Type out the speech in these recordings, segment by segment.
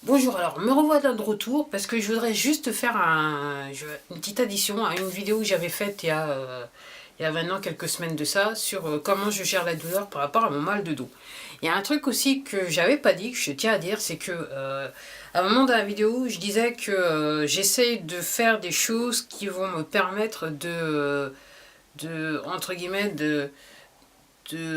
Bonjour, alors me revoilà de retour parce que je voudrais juste faire une petite addition à une vidéo que j'avais faite il y a maintenant quelques semaines de ça sur comment je gère la douleur par rapport à mon mal de dos. Il y a un truc aussi que j'avais pas dit, que je tiens à dire, c'est que à un moment dans la vidéo, je disais que j'essaye de faire des choses qui vont me permettre entre guillemets, de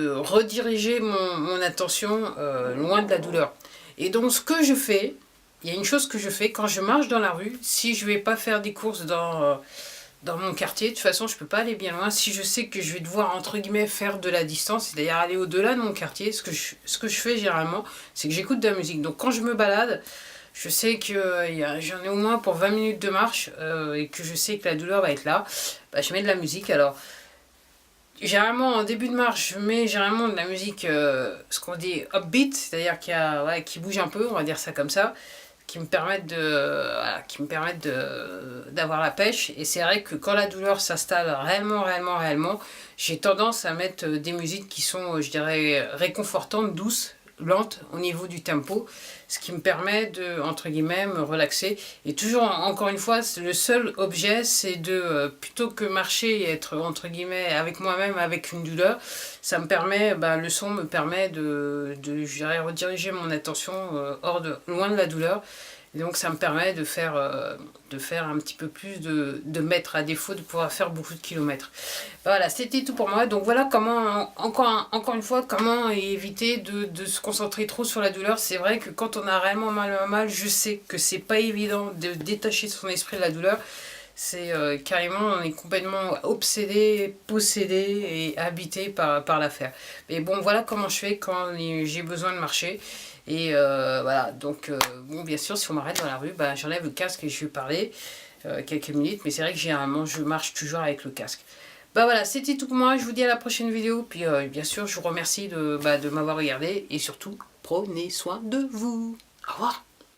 rediriger mon attention loin de la douleur. Et donc ce que je fais, il y a une chose que je fais quand je marche dans la rue, si je vais pas faire des courses dans mon quartier, de toute façon je peux pas aller bien loin, si je sais que je vais devoir entre guillemets faire de la distance, c'est-à-dire aller au-delà de mon quartier, ce que je fais généralement, c'est que j'écoute de la musique. Donc quand je me balade, je sais que j'en ai au moins pour 20 minutes de marche et que je sais que la douleur va être là, bah, je mets de la musique. Alors généralement, en début de marche, je mets généralement de la musique, ce qu'on dit upbeat, c'est-à-dire qui bouge un peu, on va dire ça comme ça, qui me permettent d'avoir la pêche. Et c'est vrai que quand la douleur s'installe réellement, j'ai tendance à mettre des musiques qui sont, je dirais, réconfortantes, douces, lentes au niveau du tempo, ce qui me permet de, entre guillemets, me relaxer. Et toujours, encore une fois, le seul objet, c'est de, plutôt que marcher et être, entre guillemets, avec moi-même, avec une douleur, ça me permet, le son me permet je dirais, rediriger mon attention loin de la douleur. Et donc ça me permet de faire un petit peu plus de mètres, à défaut de pouvoir faire beaucoup de kilomètres. Voilà, c'était tout pour moi. Donc voilà comment, encore une fois, comment éviter de se concentrer trop sur la douleur. C'est vrai que quand on a réellement mal, je sais que c'est pas évident de détacher son esprit de la douleur. C'est carrément, on est complètement obsédé, possédé et habité par l'affaire. Mais bon, voilà comment je fais quand j'ai besoin de marcher. Et voilà, donc bon, bien sûr, si on m'arrête dans la rue, j'enlève le casque et je vais parler quelques minutes. Mais c'est vrai que généralement, je marche toujours avec le casque. Voilà, c'était tout pour moi. Je vous dis à la prochaine vidéo. Puis bien sûr, je vous remercie de m'avoir regardé. Et surtout, prenez soin de vous. Au revoir.